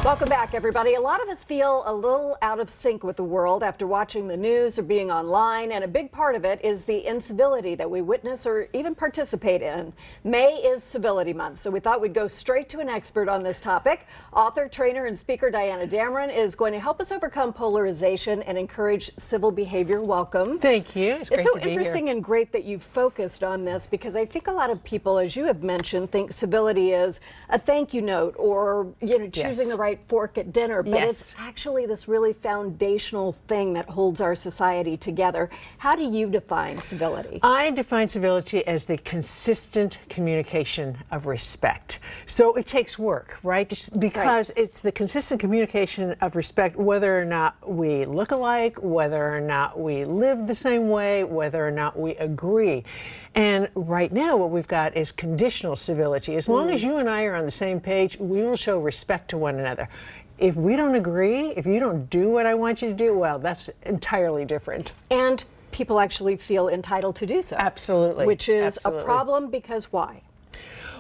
Welcome back, everybody. A lot of us feel a little out of sync with the world after watching the news or being online, and a big part of it is the incivility that we witness or even participate in. May is Civility Month, so we thought we'd go straight to an expert on this topic. Author, trainer, and speaker Diana Damron is going to help us overcome polarization and encourage civil behavior. Welcome. Thank you. It's so interesting and great that you've focused on this, because I think a lot of people, as you have mentioned, think civility is a thank you note or, choosing the right fork at dinner, but it's actually this really foundational thing that holds our society together. How do you define civility? I define civility as the consistent communication of respect. So it takes work, right? Because it's the consistent communication of respect, whether or not we look alike, whether or not we live the same way, whether or not we agree. And right now what we've got is conditional civility. As long as you and I are on the same page, we will show respect to one another. If we don't agree, if you don't do what I want you to do, well, that's entirely different. And people actually feel entitled to do so. Absolutely. Which is a problem, because why?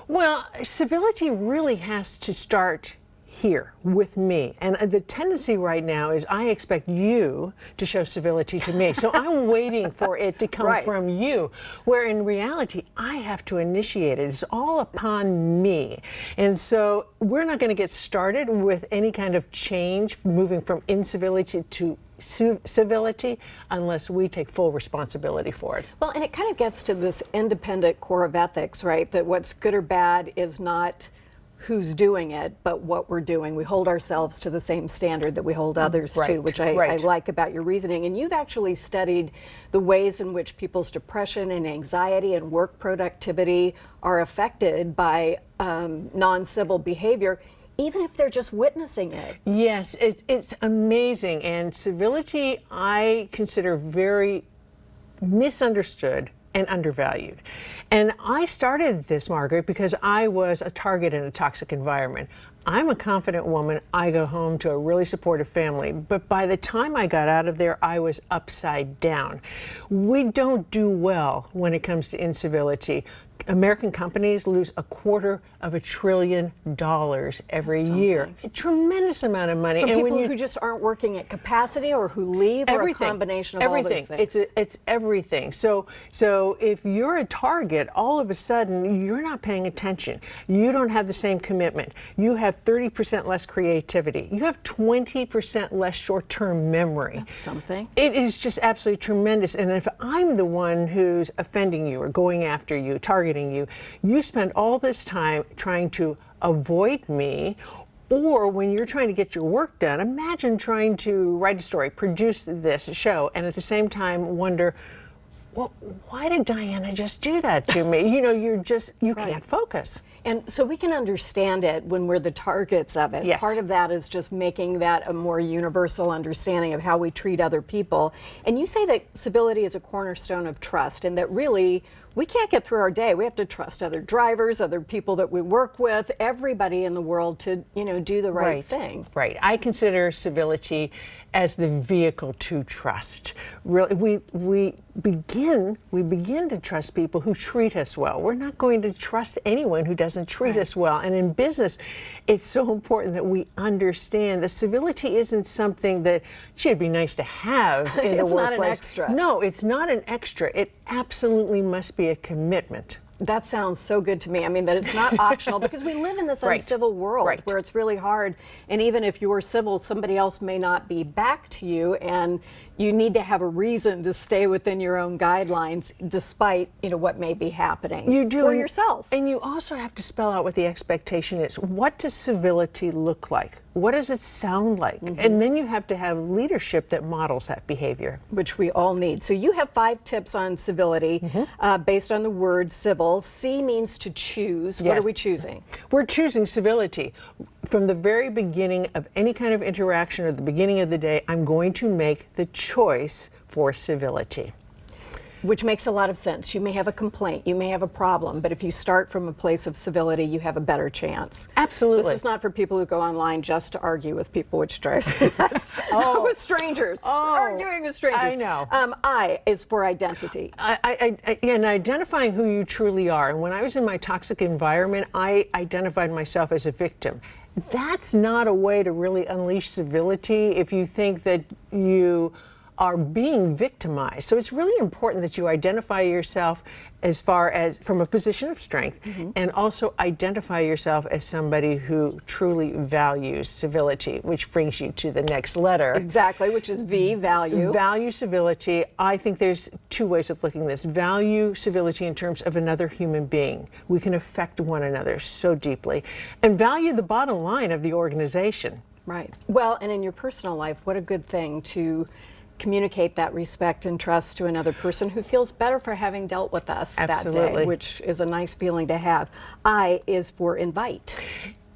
Well, civility really has to start here with me, and the tendency right now is I expect you to show civility to me, so I'm waiting for it to come from you, where in reality I have to initiate it. It's all upon me. And so we're not going to get started with any kind of change moving from incivility to civility unless we take full responsibility for it. Well, and it kind of gets to this independent core of ethics, right? That what's good or bad is not who's doing it, but what we're doing. We hold ourselves to the same standard that we hold others to, which I like about your reasoning. And you've actually studied the ways in which people's depression and anxiety and work productivity are affected by non-civil behavior, even if they're just witnessing it. Yes, it's amazing. And civility, I consider very misunderstood and undervalued. And I started this, Margaret, because I was a target in a toxic environment. I'm a confident woman. I go home to a really supportive family. But by the time I got out of there, I was upside down. We don't do well when it comes to incivility. American companies lose $250 billion every year. A tremendous amount of money. For people who just aren't working at capacity, or who leave, or a combination of all those things. It's everything. So if you're a target, all of a sudden you're not paying attention. You don't have the same commitment. You have 30% less creativity. You have 20% less short-term memory. That's something. It is just absolutely tremendous. And if I'm the one who's offending you or going after you, targeting you, you spend all this time trying to avoid me. Or when you're trying to get your work done, imagine trying to write a story, produce this show, and at the same time wonder, well, why did Diana just do that to me? You can't focus. And so we can understand it when we're the targets of it. Yes. Part of that is just making that a more universal understanding of how we treat other people. And you say that civility is a cornerstone of trust, and that really we can't get through our day. We have to trust other drivers, other people that we work with, everybody in the world to, do the right thing. Right. I consider civility as the vehicle to trust. Really, we begin to trust people who treat us well. We're not going to trust anyone who doesn't treat us well. And in business, it's so important that we understand that civility isn't something that, it'd be nice to have in the workplace. It's not an extra. No, it's not an extra. It absolutely must be a commitment. That sounds so good to me. I mean, that it's not optional, because we live in this uncivil world where it's really hard. And even if you're civil, somebody else may not be back to you, and you need to have a reason to stay within your own guidelines, despite what may be happening. You do for yourself. And you also have to spell out what the expectation is. What does civility look like? What does it sound like? And then you have to have leadership that models that behavior, which we all need. So you have 5 tips on civility based on the word civil. C means to choose. What are we choosing? We're choosing civility. From the very beginning of any kind of interaction, or the beginning of the day, I'm going to make the choice for civility. Which makes a lot of sense. You may have a complaint, you may have a problem, but if you start from a place of civility, you have a better chance. Absolutely. This is not for people who go online just to argue with people, which drives me nuts. With strangers. Arguing with strangers. I know. I is for identity. And identifying who you truly are. And when I was in my toxic environment, I identified myself as a victim. that's not a way to really unleash civility if you think that you are being victimized. So it's really important that you identify yourself as far as from a position of strength, and also identify yourself as somebody who truly values civility, which brings you to the next letter. Exactly, which is V, value. Value civility. I think there's two ways of looking at this. Value civility in terms of another human being. We can affect one another so deeply. And value the bottom line of the organization. Right. Well, and in your personal life, what a good thing to communicate that respect and trust to another person who feels better for having dealt with us that day, which is a nice feeling to have. I is for invite.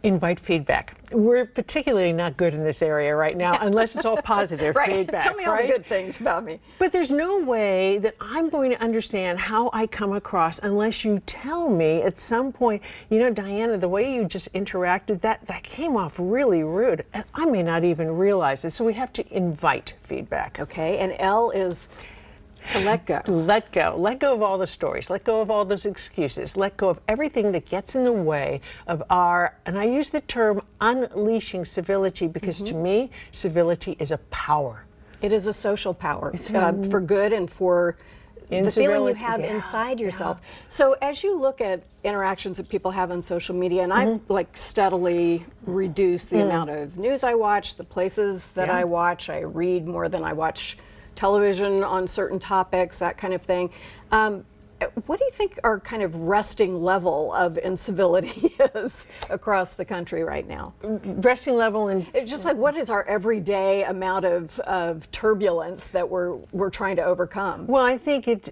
Invite feedback. We're particularly not good in this area right now, unless it's all positive feedback. Tell me all the good things about me. But there's no way that I'm going to understand how I come across unless you tell me at some point, you know, Diana, the way you just interacted, that came off really rude, and I may not even realize it. So we have to invite feedback. Okay, and L is to let go. Let go. Let go of all the stories. Let go of all those excuses. Let go of everything that gets in the way of our, and I use the term unleashing civility because to me, civility is a power. It is a social power for good and for the feeling you have inside yourself. So as you look at interactions that people have on social media, and I've like steadily reduced the amount of news I watch, the places that I watch, I read more than I watch television on certain topics, that kind of thing. What do you think our kind of resting level of incivility is across the country right now? Resting level and it's just like, what is our everyday amount of turbulence that we're trying to overcome? Well, I think it's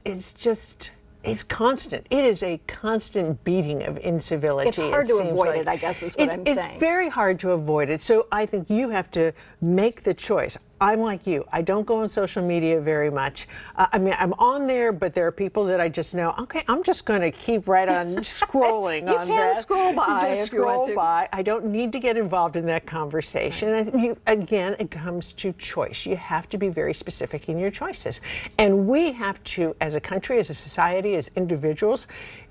constant. It is a constant beating of incivility. It's hard to avoid it, I guess, is what I'm saying. It's very hard to avoid it. So I think you have to make the choice. I'm like you. I don't go on social media very much. I mean, I'm on there, but there are people that I just know, okay, I'm just going to keep right on scrolling on that. You can scroll by just if you want to. scroll by. I don't need to get involved in that conversation. And again, it comes to choice. You have to be very specific in your choices. And we have to, as a country, as a society, as individuals,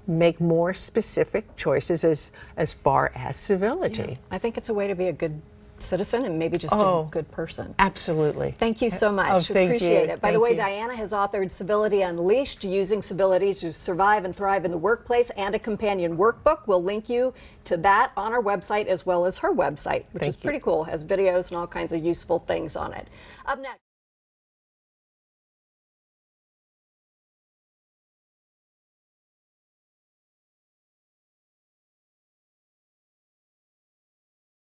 make more specific choices as far as civility. Yeah. I think it's a way to be a good citizen and maybe just a good person. Absolutely. Thank you so much. Appreciate it. By the way, Diana has authored Civility Unleashed, Using Civility to Survive and Thrive in the Workplace, and a companion workbook. We'll link you to that on our website as well as her website, which is pretty cool. Has videos and all kinds of useful things on it. Up next.